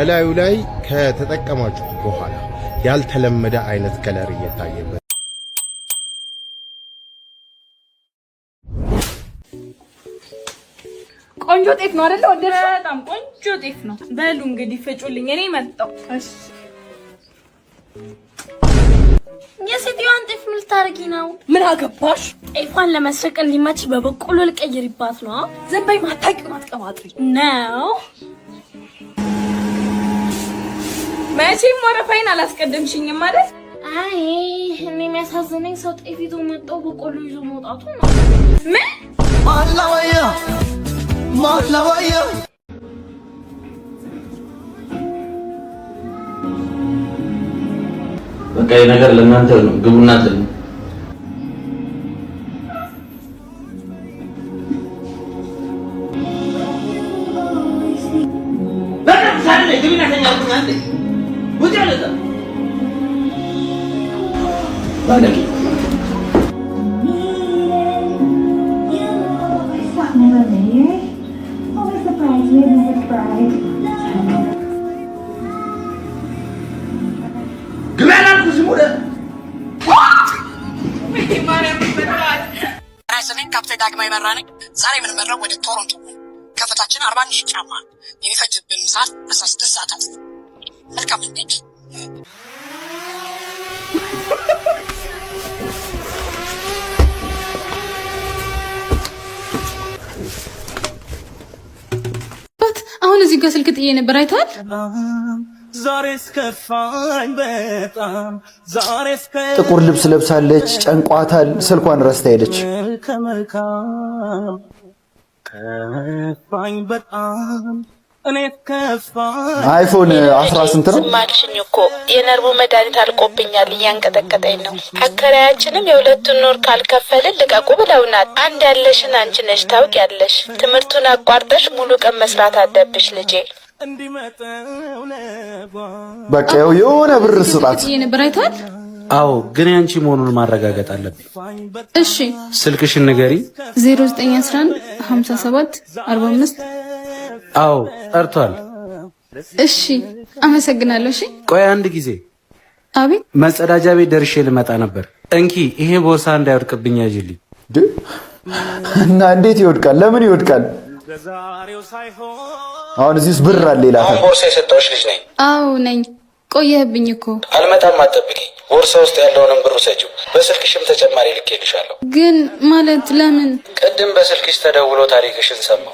እላዩ ላይ ከተጠቀማችሁ በኋላ ያልተለመደ አይነት ከለር እየታየበት ቆንጆ ጤፍ ነው አይደል? በጣም ቆንጆ ጤፍ ነው። በሉ እንግዲህ ፍጩልኝ፣ እኔ መጣሁ። እሺ የሴትዮዋን ጤፍ ምን ልታረጊ ነው? ምን አገባሽ? ጤፏን ለመስረቅ እንዲመች በበቆሎ ልቀይርባት ነው። ዝም በይ፣ ማታውቂው ማትቀባጥሪ ነው። መቼም ወረፋይን አላስቀደምሽኝም ማለት። አይ እኔ የሚያሳዝነኝ ሰው ጤፍ ይዞ መጣው በቆሎ ይዞ መውጣቱ ነው። ምን ማላወያ በቃ ይሄ ነገር ለእናንተ ነው። ግቡና ተኝ። በቃ ሳለ ግቢና ተኛ አንተ ውጪ አለዛ ባለቂ ካፕቴን ዳግማዊ በራ ነኝ። ዛሬ የምንመራው ወደ ቶሮንቶ ነው። ከፍታችን 40 ሺህ ጫማ የሚፈጅብን ሰዓት 16 ሰዓታት። መልካም እንዴት አሁን እዚህ ጋር ስልክ ጥዬ ነበር አይተሃል? ዛሬስ ከፋኝ በጣም ዛሬስ ጥቁር ልብስ ለብሳለች፣ ጨንቋታል። ስልኳን ረስታ ሄደች። ከመልካም ከፋኝ በጣም እኔ ከፋኝ። አይፎን 10 ስንት ነው? ማልሽኝ እኮ የነርቡ መድኃኒት አልቆብኛል፣ እያንቀጠቀጠኝ ነው። አከራያችንም የሁለቱን ኖር ካልከፈልን ልቀቁ ብለውናል። አንድ ያለሽን አንቺ ነሽ ታውቂያለሽ። ትምህርቱን አቋርጠሽ ሙሉ ቀን መስራት አለብሽ ልጄ። በቃ የሆነ ብር ስጣት። ነበር አይተሃል? አዎ፣ ግን ያንቺ መሆኑን ማረጋገጥ አለብኝ። እሺ ስልክሽን ንገሪ። 0911 57 45 አዎ ጠርቷል። እሺ አመሰግናለሁ። እሺ ቆይ አንድ ጊዜ። አቤት። መጸዳጃ ቤት ደርሼ ልመጣ ነበር። እንኪ ይሄ ቦርሳ እንዳይወድቅብኝ ያጅልኝ። እና እንዴት ይወድቃል? ለምን ይወድቃል? አሁን እዚህስ ብር አለ ይላታል። ቦርሳ የሰጠሁሽ ልጅ ነኝ። አዎ ነኝ። ቆየህብኝ እኮ። አልመጣም አትጠብቂኝ። ቦርሳ ውስጥ ያለውንም ብር ውሰጂው። በስልክሽም ተጨማሪ ልኬልሻለሁ። ግን ማለት ለምን? ቅድም በስልክሽ ተደውሎ ታሪክሽን ሰማሁ።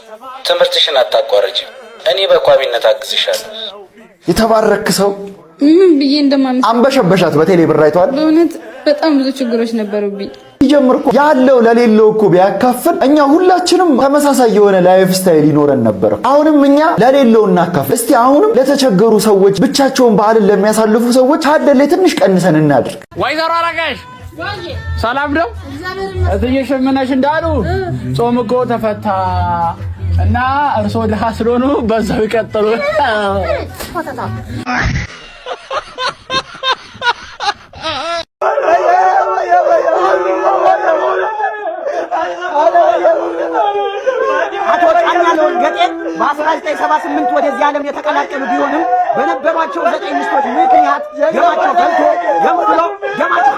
ትምህርትሽን አታቋርጪም። እኔ በቋሚነት አግዝሻለሁ። የተባረክ ሰው ምን ብዬ እንደማመስ አንበሸበሻት። በቴሌ ብር አይቷል። በእውነት በጣም ብዙ ችግሮች ነበሩብኝ። ይጀምር እኮ ያለው ለሌለው እኮ ቢያካፍል እኛ ሁላችንም ተመሳሳይ የሆነ ላይፍ ስታይል ይኖረን ነበር። አሁንም እኛ ለሌለው እናካፍል። እስቲ አሁንም ለተቸገሩ ሰዎች፣ ብቻቸውን በዓልን ለሚያሳልፉ ሰዎች አደለ ትንሽ ቀንሰን እናድርግ። ወይዘሮ አረጋሽ ሰላም ነው? እትዬሽ ምነሽ እንዳሉ ጾም እኮ ተፈታ እና እርሶ ድሃ ስለሆኑ በዛው ይቀጥሉ። አቶ ጫኛለው ገጤን በ1978 ወደዚህ ዓለም የተቀላቀሉ ቢሆንም በነበሯቸው 9 ሚስቶች ምክንያት ደማቸው ፈልቶ የምትሎ ደማቸው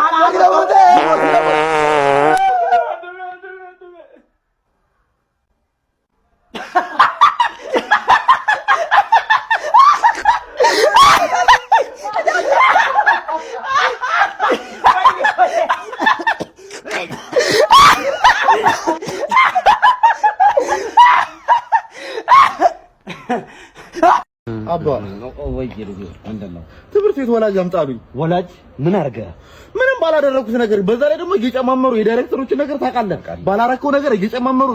አባ ትምህርት ቤት ወላጅ አምጣሉኝ። ወላጅ ምን አርገ? ምንም ባላደረኩት ነገር በዛ ላይ ደግሞ እየጨማመሩ የዳይሬክተሮችን ነገር ታውቃለህ። ባላረከው ነገር እየጨማመሩ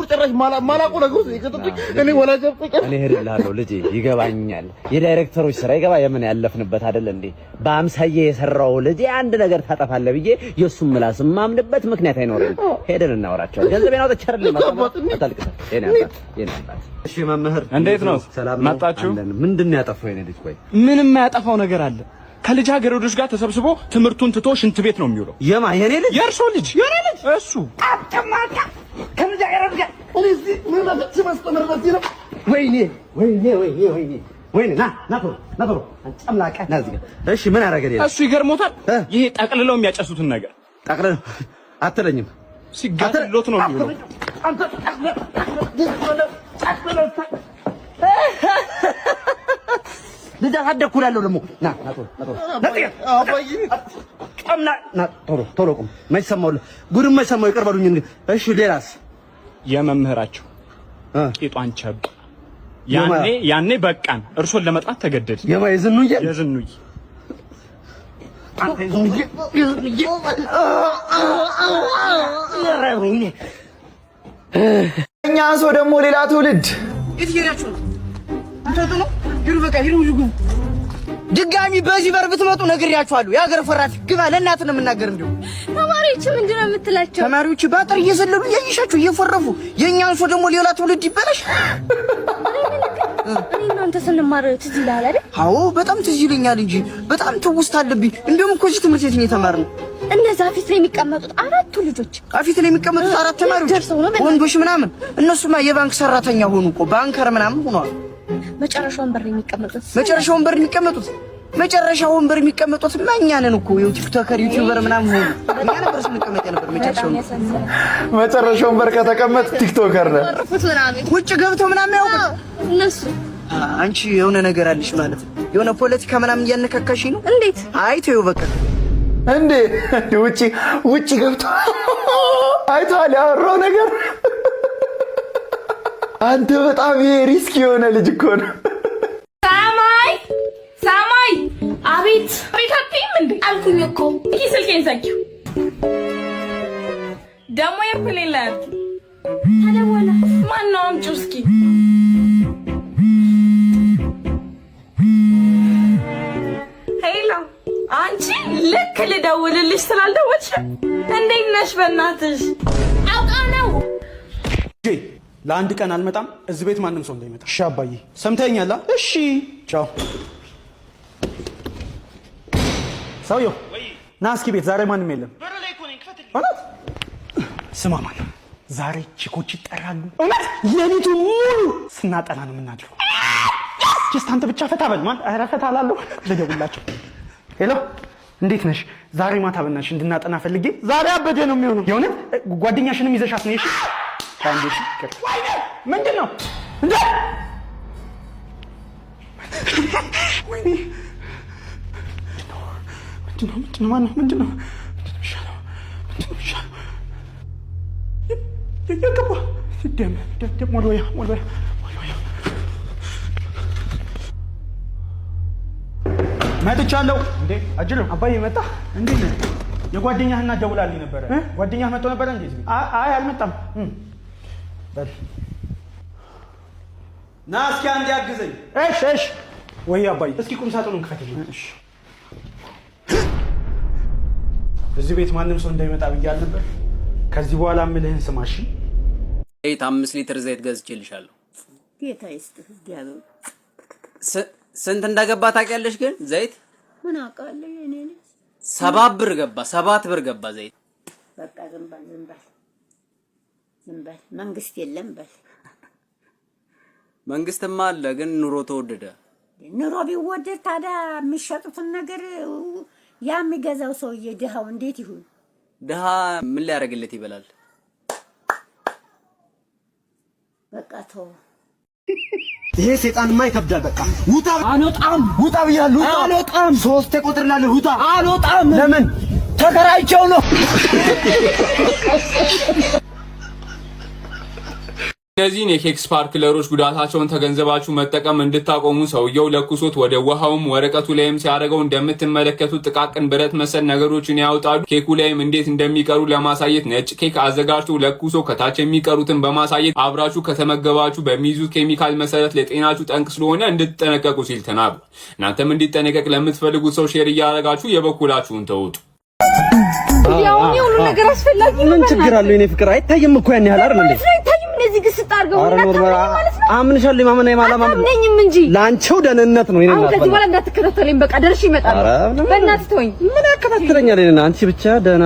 ጭራሽ ማላቆ ነገር ውስጥ ይከተቱኝ። እኔ ወላጅ አምጣኝ። እኔ ሄድልሃለሁ ልጄ፣ ይገባኛል። የዳይሬክተሮች ስራ ይገባ የምን ያለፍንበት አይደል እንዴ? በአምሳዬ የሰራው ልጄ አንድ ነገር ታጠፋለህ ብዬ የሱም ምላስ ማምንበት ምክንያት አይኖርም። ሄደን እናወራቸው። ገንዘቤን አውጥቻለሁ ማለት አታልቅስ። የኔ አባት እሺ መምህር እንዴት ነው? መጣችሁ? ምንድነው ያጠፋው የኔ ልጅ? ቆይ ምንም ያጠፋው ነገር አለ? ከልጃገረዶች ጋር ተሰብስቦ ትምህርቱን ትቶ ሽንት ቤት ነው የሚውለው። የማ የኔ ልጅ? የእርሶ ልጅ? የኔ ልጅ እሱ አጥማካ ከልጃገረድ ጋር እዚህ ምን ማለት ነው? ወይኔ ወይኔ ና ቶሎ ጨምላቀ ና እዚህ ጋር። እሺ ምን አደረገ? እሱ ይገርሞታል። ይሄ ጠቅልለው የሚያጨሱትን ነገር ጠቅልለው አትለኝም። ሲጋትሎት ነው የሚለው። ልጅ አደኩላለሁ ደግሞ ና ቶሎ ቁም። መች ሰማሁልህ? ጉድም መች ሰማሁ? ይቅር በሉኝ እንግዲህ። እሺ ሌላስ? የመምህራቸው ቂጧን ቸብ ያኔ በቃን እርሶን ለመጥራት ተገደድ። የዝኑዬ እኛ ሰው ደግሞ ሌላ ትውልድ ድጋሚ በዚህ በር ብትመጡ ነግሬያችኋለሁ። የሀገር ፈራፊ ግባ። ለእናት ነው የምናገር። እንዲሁ ተማሪዎች ምንድን ነው የምትላቸው? ተማሪዎች ባጠር እየዘለሉ እያየሻቸው እየፈረፉ፣ የእኛን ሰው ደግሞ ሌላ ትውልድ ይበላሽ። እኔ እናንተ ስንማር ትዝ ይልሃል አይደል? አዎ በጣም ትዝ ይለኛል እንጂ በጣም ትውስታ አለብኝ። እንደውም እኮ እዚህ ትምህርት ቤት ነው የተማርነው። እነዛ ፊት ላይ የሚቀመጡት አራቱ ልጆች ፊት ላይ የሚቀመጡት አራት ተማሪዎች ወንዶች ምናምን፣ እነሱማ የባንክ ሰራተኛ ሆኑ እኮ ባንከር ምናምን ሆነዋል። መጨረሻ ወንበር የሚቀመጡት መጨረሻ ወንበር የሚቀመጡት እኛ ነን እኮ ቲክቶከር ዩቲዩበር ምናምን ሆኑ። እኛ ነበር ስንቀመጥ የነበር መጨረሻ ወንበር ከተቀመጥ ቲክቶከር ነን። ውጭ ገብተው ምናምን ያውቁ እነሱ። አንቺ የሆነ ነገር አለሽ ማለት ነው። የሆነ ፖለቲካ ምናምን እያነካካሽ ነው። እንዴት? አይ ተይው በቃ። እንዴ ውጭ ገብተው አይተዋል ያወራው ነገር። አንተ በጣም ሪስክ የሆነ ልጅ እኮ ነው። ሳማይ አቤት አትይም እንዴ? አልኩኝ እኮ። እስኪ ስልኬን ዘጊው። ደግሞ ኤርፕሌን ላይ አድርጊ። ተደወለ። ማነው? አምጪው እስኪ። ሄሎ አንቺ፣ ልክ ልደውልልሽ ስላልደወልሽ እንዴት ነሽ? በእናትሽ አውቃ ነው። ለአንድ ቀን አልመጣም። እዚህ ቤት ማንም ሰው እንዳይመጣ። እሺ አባዬ ሰምተኛል? እሺ ቻው። ሰውየው ና እስኪ ቤት ዛሬ ማንም የለም። እውነት? ስማ ማን ዛሬ ቺኮች ይጠራሉ። እውነት? ሌሊቱ ሙሉ ስናጠና ነው የምናድረው። ጀስት አንተ ብቻ ፈታ በል። ማን? ኧረ ፈታ እላለሁ። ልደውልላቸው። ሄሎ እንዴት ነሽ? ዛሬ ማታ በእናትሽ እንድናጠና ፈልጌ። ዛሬ አበደ ነው የሚሆነው። የእውነት ጓደኛሽንም ይዘሻት ነይ። እሺ ታንዴሽ ምንድን ነው እንዴ? ወይኔ ምንድን ነው የገባ ደም ሞልወያ መጥቻለሁ። እንዴ አጅልም አባዬ መጣ እንዴ? የጓደኛህ እና ደውላልኝ ነበረ። ጓደኛህ መጥቶ ነበረ እንዴ? አይ አልመጣም። ና እስኪ አንዴ አግዘኝ። እሺ ወይ አባዬ፣ እስኪ ቁም ሳጥኑን ክፈትልኝ። እሺ እዚህ ቤት ማንም ሰው እንዳይመጣ ብያለሁ ነበር። ከዚህ በኋላ ምልህን ስማሽ። 5 ሊትር ዘይት ገዝቼልሻለሁ። ጌታ ይስጥህ ዲያሎ። ስንት እንዳገባ ታውቂያለሽ? ግን ዘይት ምን አውቃለሁ እኔ ነኝ። 7 ብር ገባ። 7 ብር ገባ ዘይት። በቃ ዝም በል መንግስት የለም በል። መንግስትማ አለ፣ ግን ኑሮ ተወደደ። ኑሮ ቢወደድ ታዲያ የሚሸጡትን ነገር ያ የሚገዛው ሰውዬ ድሃው እንዴት ይሁን? ድሃ ምን ሊያደርግለት ይበላል? በቃ ተው። ይሄ ሰይጣንማ ይከብዳል። በቃ ውጣ። አልወጣም። ውጣ ብያለሁ። አልወጣም። 3 እቆጥርልሃለሁ። ውጣ። አልወጣም። ለምን? ተከራይቸው ነው። እነዚህን የኬክ ስፓርክለሮች ጉዳታቸውን ተገንዘባችሁ መጠቀም እንድታቆሙ ሰውየው ለኩሶት ወደ ውሃውም ወረቀቱ ላይም ሲያደርገው እንደምትመለከቱት ጥቃቅን ብረት መሰል ነገሮችን ያወጣሉ። ኬኩ ላይም እንዴት እንደሚቀሩ ለማሳየት ነጭ ኬክ አዘጋጅቶ ለኩሶ ከታች የሚቀሩትን በማሳየት አብራችሁ ከተመገባችሁ በሚይዙት ኬሚካል መሰረት ለጤናችሁ ጠንቅ ስለሆነ እንድትጠነቀቁ ሲል ተናግሯል። እናንተም እንዲጠነቀቅ ለምትፈልጉት ሰው ሼር እያደረጋችሁ የበኩላችሁን ተውጡ። ያው ሁሉ ነገር አስፈላጊ ነው። ምን ችግር አለው? የኔ ፍቅር አይታይም እኮ ያን ያህል አይደል እንዴ? እዚህ ግስ ታርገው እና ማለት ነው። አምንሻለሁ። ማመን አይማላማም ነኝም እንጂ ላንቺው ደህንነት ነው። አሁን ከዚህ በኋላ እንዳትከታተለኝ በቃ ደርሼ እመጣለሁ። በእናትህ ተወኝ። ምን ያከታተለኛል? አንቺ ብቻ ደህና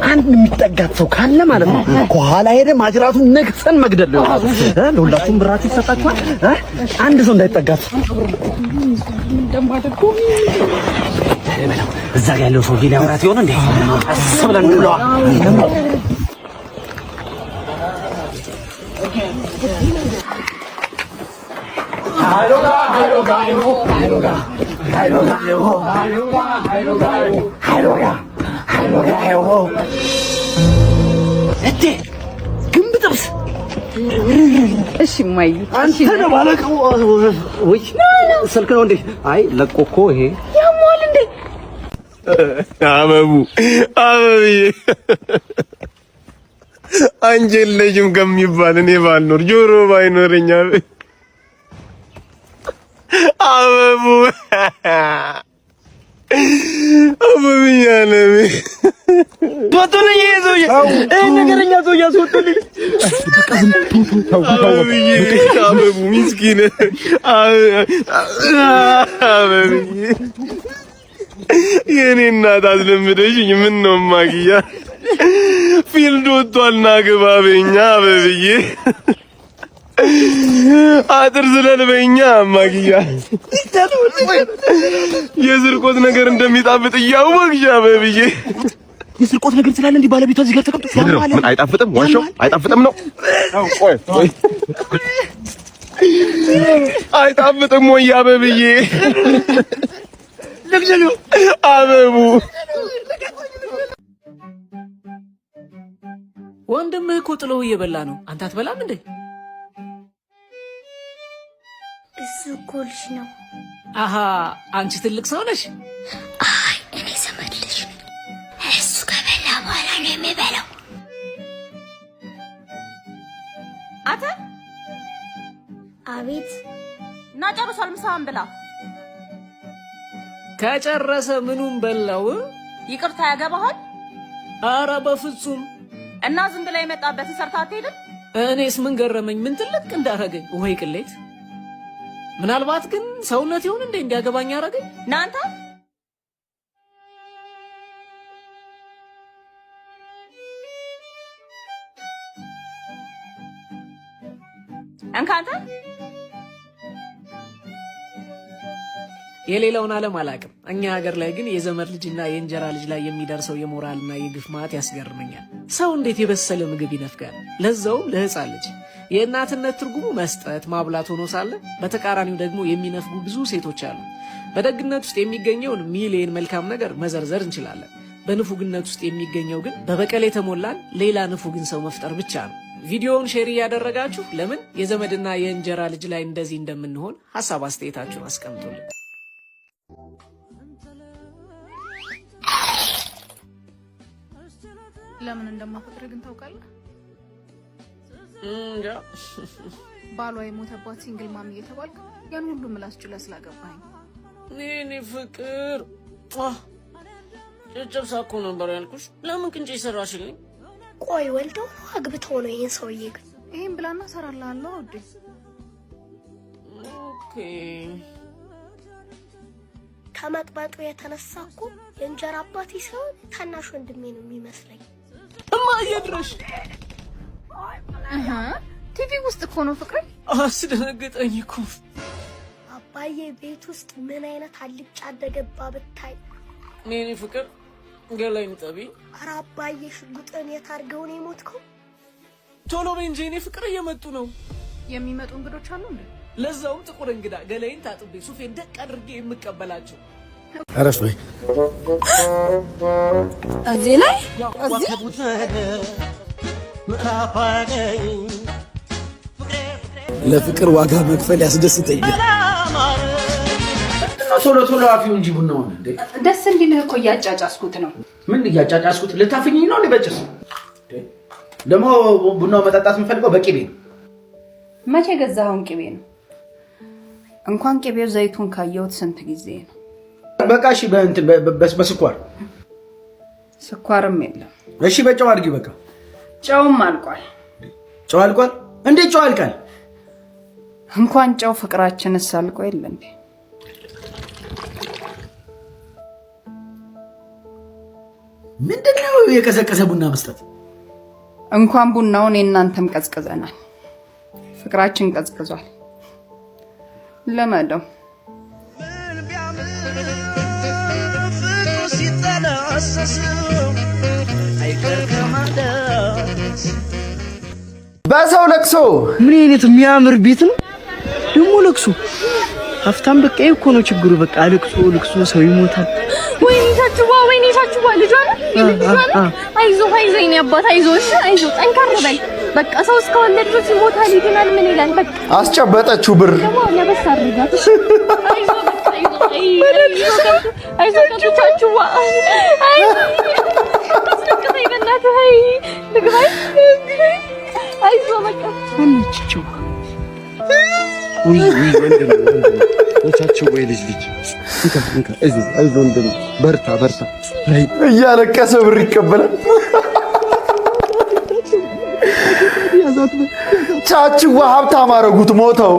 አንድ የሚጠጋት ሰው ካለ ማለት ነው ከኋላ ሄደ ማጅራቱን ነክሰን መግደል ነው። ለሁላችሁም ብራችሁ ይሰጣችኋል። አንድ ሰው እንዳይጠጋት እዛ ጋር ያለው ሰው ሊያወራት ይሆን እንዴ? አስብለን ብለዋ ግንብ ጥብስ። እሺ ማይ አንተ ነው ባለቀው ወይ ስልክ ነው እንዴ? አይ ለቆ እኮ ይሄ ያሟል እንዴ? አበብዬ አንጀል ልጅም ከሚባል እኔ ባልኖር ጆሮ ባይኖረኛ አበቡ አበብዬ ነኝ ወጡልኝ ይዞኝ ነገረኛ ሰው ያስወጡልኝ። አበቡ ምስኪን አበብዬ የኔ እናት አስለምደሽኝ ምን ነው ማግያ ፊልድ ወጥቷል ና ግባ በኛ አበብዬ አጥር ስለልበኛ ማግያ የስርቆት ነገር እንደሚጣፍጥ እያወቅሽ አበብዬ የስርቆት ነገር ስላለ እንዲህ ባለቤቷ እዚህ ጋር ተቀምጦ ምን አይጣፍጥም? ዋሻው አይጣፍጥም ነው? ቆይ አይጣፍጥም ወይ አበብዬ? ለግጀሉ አበቡ ወንድምህ እኮ ጥሎህ እየበላ ነው። አንተ አትበላም እንዴ? እሱ እኮ ልጅ ነው። አሃ አንቺ ትልቅ ሰው ነሽ። አይ እኔ ዘመድ ልጅ ነኝ። እሱ ከበላ በኋላ ነው የሚበላው። አተ አቤት። እና ጨርሷል። ምሳህን ብላ። ከጨረሰ ምኑን በላው? ይቅርታ ያገባሃል? አረ በፍጹም። እና ዝም ብላ የመጣበትን ሰርታ አትሄድም? እኔስ ምን ገረመኝ? ምን ትልቅ እንዳረገኝ ወይ ቅሌት። ምናልባት ግን ሰውነት ይሁን እንዴ እንዲያገባኝ ያረገኝ? ናንተ እንካንተ የሌላውን ዓለም አላውቅም። እኛ ሀገር ላይ ግን የዘመድ ልጅና የእንጀራ ልጅ ላይ የሚደርሰው የሞራልና የግፍ ማት ያስገርመኛል። ሰው እንዴት የበሰለ ምግብ ይነፍጋል? ለዛውም ለህፃን ልጅ። የእናትነት ትርጉሙ መስጠት፣ ማብላት ሆኖ ሳለ በተቃራኒው ደግሞ የሚነፍጉ ብዙ ሴቶች አሉ። በደግነት ውስጥ የሚገኘውን ሚሊየን መልካም ነገር መዘርዘር እንችላለን። በንፉግነት ውስጥ የሚገኘው ግን በበቀል የተሞላን ሌላ ንፉግን ሰው መፍጠር ብቻ ነው። ቪዲዮውን ሼር እያደረጋችሁ ለምን የዘመድና የእንጀራ ልጅ ላይ እንደዚህ እንደምንሆን ሀሳብ አስተያየታችሁን አስቀምጡልን። ለምን እንደማፈቅር ግን ታውቃለህ? ባሏ የሞተባት ሲንግል ማም እየተባልክ ያን ሁሉ ምላስ ጭላ ስላገባኝ እኔ ፍቅር ጨጨብሳ እኮ ነበር ያልኩሽ። ለምን ቅንጭ ይሰራሽልኝ? ቆይ ወልደው ነው አግብተው ነው ይሄን ሰውዬ? ግን ይሄን ብላና ሰራላለሁ ወዴ። ኦኬ ከመቅበጡ የተነሳ እኮ የእንጀራ አባቴ ሳይሆን ታናሽ ወንድሜ ነው የሚመስለኝ። እማዬ ድረሽ ቲቪ ውስጥ እኮ ነው ፍቅሬ። አስደነገጠኝ እኮ አባዬ ቤት ውስጥ ምን አይነት አልጫ እንደገባ ብታይ። እኔ ፍቅር ገላይን ጠቢ። ኧረ አባዬ ሽጉጥን የታርገው ነው የሞትከው? ቶሎ በይ እንጂ እኔ ፍቅር እየመጡ ነው። የሚመጡ እንግዶች አሉ እንዴ? ለዛውም ጥቁር እንግዳ። ገላይን ታጥቤ ሱፌን ደቅ አድርጌ የምቀበላቸው። አረስ ወይ እዚህ ላይ ለፍቅር ዋጋ መክፈል ያስደስተኛል። ቶሎ ቶሎ አፊው እንጂ ቡናውን እንዴ ደስ እንዲልህ እኮ እያጫጫስኩት ነው። ምን እያጫጫስኩት? ልታፍኝኝ ነው? በጭስ ደግሞ ቡናው መጠጣት የምፈልገው በቂቤ ነው። መቼ ገዛኸውን ቅቤ ነው? እንኳን ቅቤው ዘይቱን ካየሁት ስንት ጊዜ ነው። በቃ እሺ፣ በስኳር ስኳርም የለም። እሺ በጨው አድርጊው። በቃ ጨውም አልቋል። ጨው አልቋል? እንዴት ጨው አልቃል? እንኳን ጨው ፍቅራችንስ አልቆ የለ እንዴ? ምንድነው የቀዘቀዘ ቡና መስጠት? እንኳን ቡናውን የእናንተም ቀዝቅዘናል። ፍቅራችን ቀዝቅዟል። ለመደው በሰው ለቅሶ ምን አይነት የሚያምር ቤት ነው ደግሞ ለቅሶ። ሀብታም በቃ እኮ ነው ችግሩ። በቃ ለቅሶ ሰው ይሞታል። ወይኔ ታችዋ ልጇ ነው። አይዞህ የኔ አባት አይዞህ፣ አይዞህ ጠንከር በል። በቃ ሰው እስከወለደ ድረስ ይሞታል ይድናል ምን ይላል። በቃ አስጨበጠችው ብር ደግሞ ለበስ አድርጋት። አይዞህ ታችዋ አይዞህ በቃ አንቺው ወንድም ወይ ልጅ እንካ አይዞህ ወንድም በርታ እያለቀሰ ብር ይቀበላል። ቻችዋ ሀብታም አደረጉት ሞተው።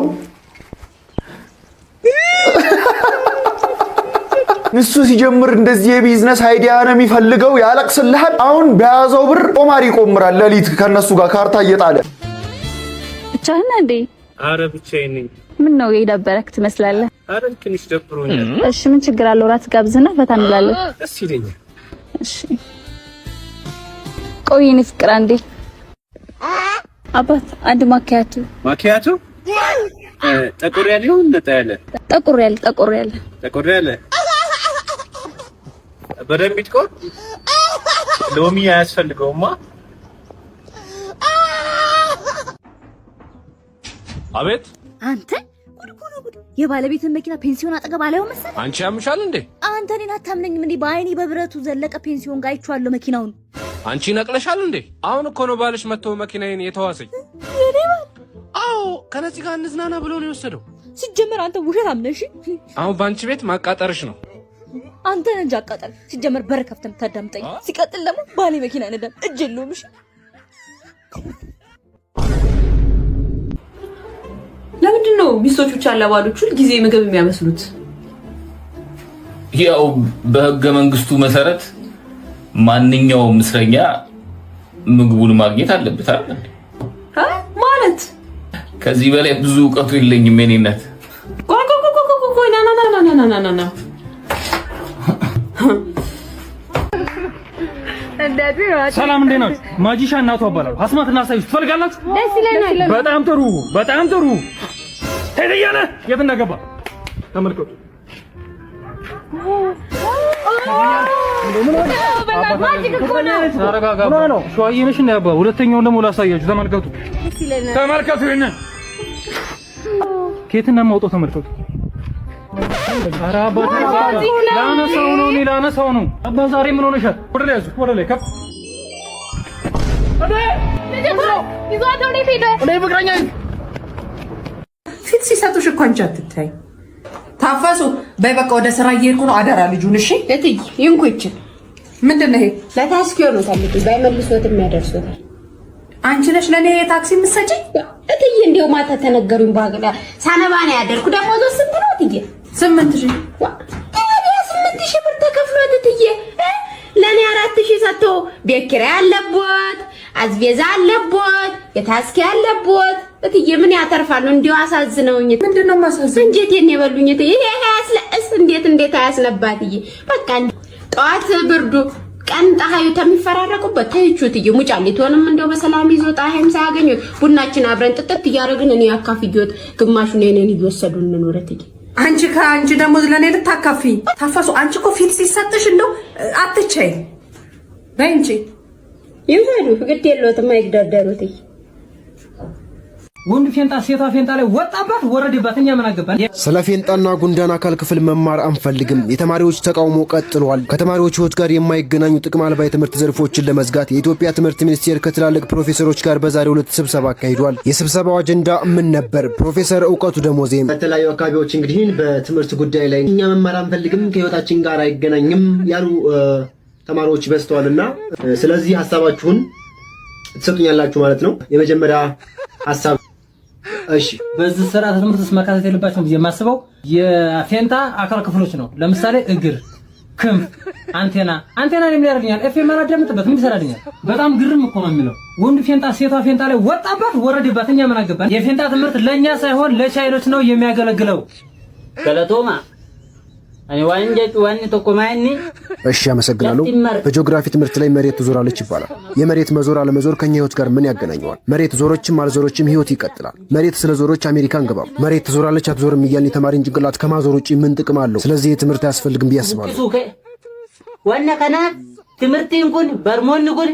እሱ ሲጀምር እንደዚህ የቢዝነስ አይዲያ ነው የሚፈልገው። ያለቅስልሃል። አሁን በያዘው ብር ቁማር ይቆምራል። ሌሊት ከነሱ ጋር ካርታ እየጣለ ብቻህን እንዴ? አረ ብቻዬን ነኝ። ምን ነው የደበረክ ትመስላለህ? አረ ትንሽ ደብሮኛል። እሺ ምን ችግር አለው? ራት ጋብዝና ፈታ እንላለን። ደስ ይለኛል። እሺ ቆይ እኔ ፍቅር አንዴ አባት አንድ ማኪያቱ ጠቆር ያለው ነጣ ያለ ጠቆር ያለ በደንብ ይጥቆር። ሎሚ አያስፈልገውማ። አቤት አንተ ጉድ የባለቤትን መኪና ፔንሲዮን አጠገብ አላየው መሰለህ? አንቺ ያምሻል እንዴ? አንተ እኔን አታምነኝም እንዴ? በአይኔ በብረቱ ዘለቀ ፔንሲዮን ጋር አይቼዋለሁ መኪናውን። አንቺ ነቅለሻል እንዴ? አሁን እኮ ነው ባልሽ መጥቶ መኪናዬን የተዋሰኝ። አዎ ከነዚህ ጋር እንዝናና ብሎ ነው የወሰደው። ሲጀመር አንተ ውሸት አምነሽ አሁን ባንቺ ቤት ማቃጠርሽ ነው። አንተ ነህ እንጂ አቃጠል። ሲጀመር በር ከፍተህ የምታዳምጠኝ። ሲቀጥል ደግሞ ባሌ መኪና ነዳል እጅ የለውም። እሺ ለምንድን ነው ሚስቶች ብቻ ለባሎች ሁሉ ጊዜ ምግብ የሚያመስሉት? ያው በህገ መንግስቱ መሰረት ማንኛውም እስረኛ ምግቡን ማግኘት አለበት አይደል? ማለት ከዚህ በላይ ብዙ እውቀቱ የለኝም የኔ እናት። ቆይ ና ሰላም እንዴት ናችሁ? ማጂሻ እናቱ አባላለሁ። አስማት እናሳይሽ ትፈልጋላችሁ? ደስ ይለናል። በጣም ጥሩ ሄደያለ የት እንደገባ ተመልከቱ። ሸዋዬነሽ እና ያባ ሁለተኛውን ደግሞ ላሳያችሁ። ተመልከቱ ይሄንን ከየትና ማውጣው ተመልከቱ። ኧረ አባ ላነሳው ነው። አባ ዛሬ ምን ሆነሻል? ወደ ላይ ከፍ ፊት ሲሰጡሽ እኮ አንቺ አትታይ። ታፈሱ በይ በቃ ወደ ስራ እየሄድኩ ነው። አደራ ልጁን እሺ። እትይ ይንኩ ይችል ምንድን ነው ይሄ? ለታክሲው ነው ታልኩ ባይመልሶት የሚያደርሱታል። አንቺ ነሽ ለኔ ታክሲ የምትሰጪኝ? እትይ እንደው ማታ ተነገሩኝ። ባገላ ሳነባ ነው ያደርኩ። ደሞዝ ስንት ነው እትዬ? 8000 8000 ብር ተከፍሎት እትዬ ለኔ 4000 ሰጥቶ ቤት ኪራይ አለቦት፣ አዝቤዛ አለቦት፣ የታክሲ አለቦት። እትዬ ምን ያተርፋሉ? እንዲው አሳዝነውኝ። ምንድነው ማሳዝነው? እንጀቴን የበሉኝ እትዬ። ይሄ ያስለእስ እንዴት አያስነባትዬ። በቃ ጠዋት ብርዱ ቀን ፀሐዩ ተሚፈራረቁበት ተይቹት እየ ሙጫሊቶንም እንደው በሰላም ይዞ ፀሐይም ሳያገኙት ቡናችን አብረን ጥጥት እያደረግን እኔ አካፍየት ግማሹን እኔን እየወሰዱ እንኖረት እየ። አንቺ ከአንቺ ደሞዝ ለኔ ልታካፊ ታፈሱ። አንቺ እኮ ፊት ሲሰጥሽ እንደው አትቻይ በይ እንጂ ይሄዱ ግድ የለውም አይግደርደሩት እየ። ወንድ ፌንጣ ሴቷ ፌንጣ ላይ ወጣባት ወረደባት። እኛ ምን አገባን? ስለ ፌንጣና ጉንዳን አካል ክፍል መማር አንፈልግም። የተማሪዎች ተቃውሞ ቀጥሏል። ከተማሪዎች ህይወት ጋር የማይገናኙ ጥቅም አልባ የትምህርት ዘርፎችን ለመዝጋት የኢትዮጵያ ትምህርት ሚኒስቴር ከትላልቅ ፕሮፌሰሮች ጋር በዛሬው ዕለት ስብሰባ አካሂዷል። የስብሰባው አጀንዳ ምን ነበር? ፕሮፌሰር እውቀቱ ደሞዜም በተለያዩ አካባቢዎች እንግዲህ በትምህርት ጉዳይ ላይ እኛ መማር አንፈልግም፣ ከህይወታችን ጋር አይገናኝም ያሉ ተማሪዎች በዝተዋልና ስለዚህ ሐሳባችሁን ትሰጡኛላችሁ ማለት ነው። የመጀመሪያ ሐሳብ እሺ፣ በዚህ ስርዓተ ትምህርት ውስጥ መካተት የለባቸውም ብዬ የማስበው የፌንጣ አካል ክፍሎች ነው። ለምሳሌ እግር፣ ክም አንቴና ለምን ያደርግኛል? ኤፍኤም አላዳምጥበት ምን ይሰራልኛል? በጣም ግርም እኮ ነው የሚለው። ወንዱ ፌንጣ ሴቷ ፌንጣ ላይ ወጣባት ወረደባት። እኛ ምን አገባን? የፌንጣ ትምህርት ለኛ ሳይሆን ለቻይኖች ነው የሚያገለግለው። ገለቶማ አይ ዋን ተቆማኒ። እሺ አመሰግናለሁ። በጂኦግራፊ ትምህርት ላይ መሬት ትዞራለች ይባላል። የመሬት መዞር አለመዞር ከኛ ህይወት ጋር ምን ያገናኘዋል? መሬት ዞሮችም አልዞሮችም ህይወት ይቀጥላል። መሬት ስለ ዞሮች አሜሪካ እንገባም። መሬት ትዞራለች አትዞርም እያልን የተማሪን ጭንቅላት ከማዞር ውጪ ምን ጥቅም አለው? ስለዚህ የትምህርት አያስፈልግም ብዬ አስባለሁ። ዋና ከና ትምህርትን ኩን በርሞን ኩን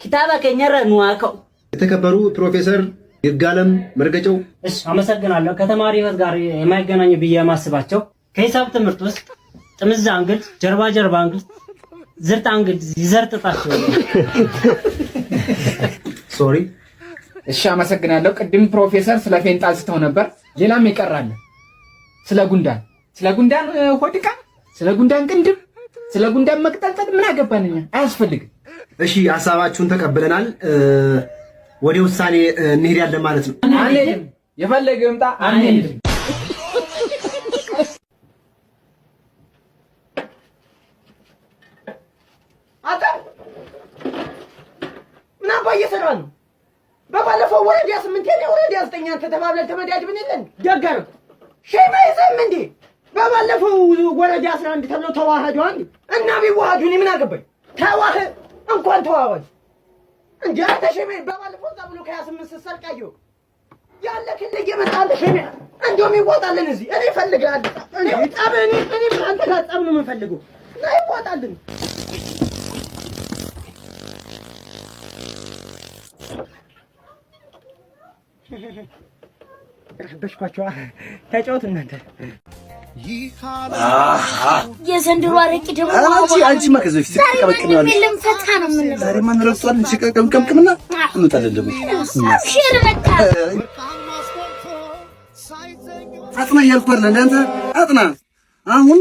ኪታባ ከኛራ ንዋቀው። የተከበሩ ፕሮፌሰር ይርጋለም መርገጨው። እሺ አመሰግናለሁ። ከተማሪ ህይወት ጋር የማይገናኙ ብዬ ማስባቸው ከሂሳብ ትምህርት ውስጥ ጥምዝ አንግል፣ ጀርባ አንግል፣ ዝርጥ አንግል ይዘርጥጣቸው። ሶሪ። እሺ አመሰግናለሁ። ቅድም ፕሮፌሰር ስለ ፌንጣ አንስተው ነበር። ሌላም ይቀራል። ስለ ጉንዳን ሆድቃ፣ ስለ ጉንዳን ቅንድም፣ ስለ ጉንዳን መቅጠልጠል ምን አገባንኛ? አያስፈልግም። እሺ ሐሳባችሁን ተቀብለናል። ወደ ውሳኔ እንሄዳለን ማለት ነው። አንሄድም። የፈለገው ይምጣ። አንሄድም። ምን አባየሰራ ነው? በባለፈው ወረዳ 8 የኔ ወረዳ 9 አንተ ተባብለን ተመዳድብን የለን ደጋር ሸማ ይዘም እንዴ? በባለፈው ወረዳ 11 ተብሎ ተዋህዱ አንዴ እና ቢዋሃዱ እኔ ምን አገባኝ? ተዋህድ እንኳን ተዋህድ እንዴ አንተ ሸማ በባለፈው ተብሎ ከ28 ስትሰርቃዩ ያለ ክልል የመጣለ ሸማ እንደውም ይወጣልን እዚህ እኔ ፈልጋለሁ። እኔ አንተ ጋር ጸብ ነው የምፈልገው እና ይወጣልን። በሽኳቸው ተጫወት እናንተ። የዘንድሮ አረቂ ደግሞ አንቺ ማከዘ ፊት ተቀበቅም ያለ ምንም ፈታ ነው ምን ዛሬ ማን ረስቷል? ሲቀቀምቅምና እንጣለን ደግሞ ሼር በቃ አጥና ያልኳል ለአንተ አጥና። አሁን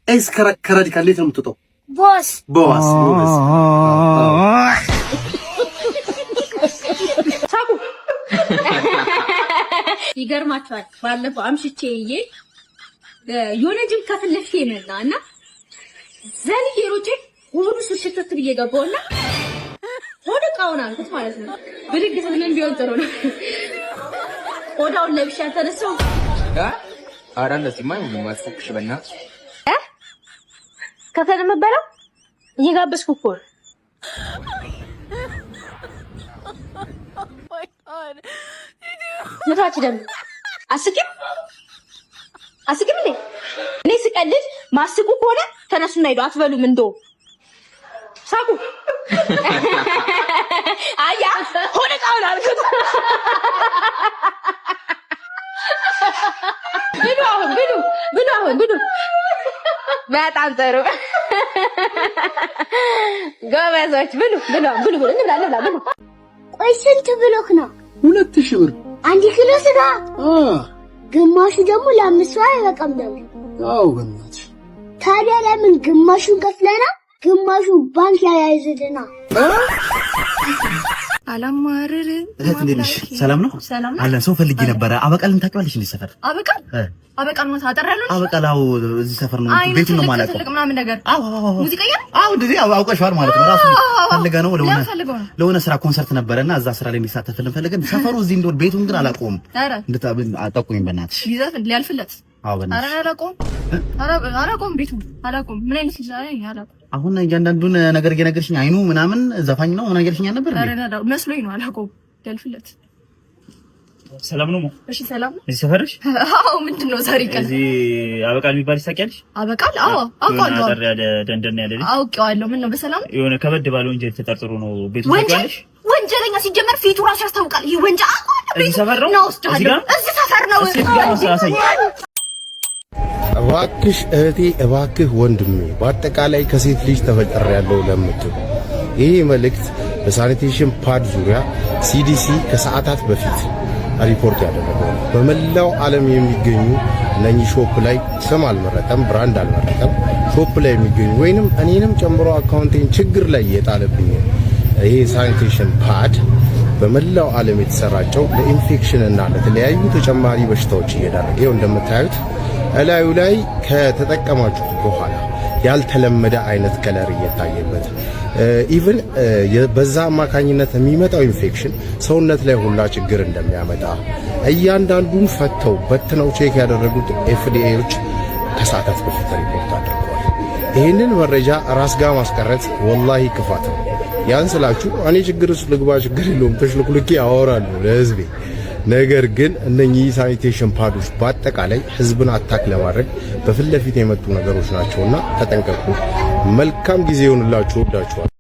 ኤስ ከራዲካል ሌት ነው የምትወጣው። ቦስ ይገርማችኋል። ባለፈው አምሽቼ የሆነ ጅብ ከፊት ለፊቴ መጣ እና ዘልዬ ሮጬ ሆዱ ሽሽት ብዬ ገባውና ሆድ ዕቃውን አልኩት ማለት ነው። ብድግ ስል ምን ቢሆን ጥሩ ነው? ሆዳውን ለብሻ ተነሳው። ኧረ እንደዚህማ አይሆንም። አትፎክሽ በእናትሽ። ከፈለ መበላው እየጋበዝኩ እኮ ምታች ደም አስቂም እንዴ? እኔ ስቀልድ ማስቁ ከሆነ ተነሱና ሄዱ። አትበሉም እንዶ ሳቁ። አያ ሆነ ቃውን አልኩት። ብሉ። በጣም ጥሩ ጎበዞች። ብሉ። እንብላ። ቆይ ስንት ብሎክ ነው? 2000 ብር 1 ኪሎ ስጋ። ግማሹ ደግሞ ለ5 ሰው አይበቃም ደግሞ። አዎ በእናትሽ። ታዲያ ለምን ግማሹን ከፍለና ግማሹን ባንክ ላይ ያይዝልና? አላማረር እህት እንዴት ነሽ? ሰላም ነው አለን። ሰው ፈልጌ ነበረ። አበቃልን ታውቂዋለሽ? እንዴ ሰፈር አበቃል ነው ታጠራለሽ? አበቃላው እዚህ ሰፈር ነው። ቤቱን ነው ማለት ነው። ትልቅ ምናምን ነገር። ሙዚቀኛ እንደዚህ አውቀሽዋል ማለት ነው። ራሱ ፈልገ ነው ለሆነ ስራ ኮንሰርት ነበረና እዛ ስራ ላይ እንዲሳተፍልን ፈልገን ሰፈሩ እዚህ እንደው ቤቱን ግን አላውቀውም። እንድታብን አጣቁኝ በእናትሽ። ይዘፍ ሊያልፍለት። አዎ በእናትሽ። አላውቀውም ቤቱን አላውቀውም። ምን አይነት ልጅ አላውቀውም። አሁን እያንዳንዱን ነገር እየነገርሽኝ አይኑ ምናምን ዘፋኝ ነው ምን ነገርሽኝ ነበር እንዴ? መስሎኝ ነው። አላውቀውም። ሊያልፍለት። ሰላም ነው? እሺ ሰላም ነው። እዚህ ሰፈርሽ? አዎ። ምንድነው ዛሬ ቀን? እዚህ አበቃል የሚባል ታውቂያለሽ? አበቃል? አዎ አውቀዋለሁ። አጠር ያለ ደንደን ያለ ልጅ አውቀዋለሁ። ምን ነው በሰላም? የሆነ ከበድ ባለ ወንጀል ተጠርጥሮ ነው ቤቱ ታውቂያለሽ? ወንጀለኛ ሲጀመር ፊቱ ራሱ ያስታውቃል። ይሄ ወንጀል እዚህ ሰፈር ነው? እዚህ ሰፈር ነው። እባክሽ እህቴ፣ እባክህ ወንድሜ፣ በአጠቃላይ ከሴት ልጅ ተፈጥሬያለሁ ለምትሉ ይህ መልእክት በሳኒቴሽን ፓድ ዙሪያ ሲዲሲ ከሰዓታት በፊት ሪፖርት ያደረገው በመላው ዓለም የሚገኙ እነኚህ ሾፕ ላይ ስም አልመረጠም፣ ብራንድ አልመረጠም፣ ሾፕ ላይ የሚገኙ ወይንም እኔንም ጨምሮ አካውንቴን ችግር ላይ የጣለብኝ ይሄ ሳኒቴሽን ፓድ በመላው ዓለም የተሰራጨው ለኢንፌክሽን እና ለተለያዩ ተጨማሪ በሽታዎች እየዳረገ እንደምታዩት እላዩ ላይ ከተጠቀማችሁ በኋላ ያልተለመደ አይነት ከለር እየታየበት ኢቭን በዛ አማካኝነት የሚመጣው ኢንፌክሽን ሰውነት ላይ ሁላ ችግር እንደሚያመጣ እያንዳንዱን ፈተው በትነው ቼክ ያደረጉት ኤፍዲኤዎች ከሰዓታት በፊት ሪፖርት አድርገዋል። ይህንን መረጃ ራስ ጋር ማስቀረት ወላሂ ክፋት ነው። ያን ስላችሁ እኔ ችግር ውስጥ ልግባ ችግር የለውም ተሽልኩልኬ አወራለሁ ለህዝቤ። ነገር ግን እነኚህ ሳኒቴሽን ፓዶች በአጠቃላይ ህዝብን አታክ ለማድረግ በፊት ለፊት የመጡ ነገሮች ናቸውና ተጠንቀቁ። መልካም ጊዜ ይሁንላችሁ። ወዳችኋል።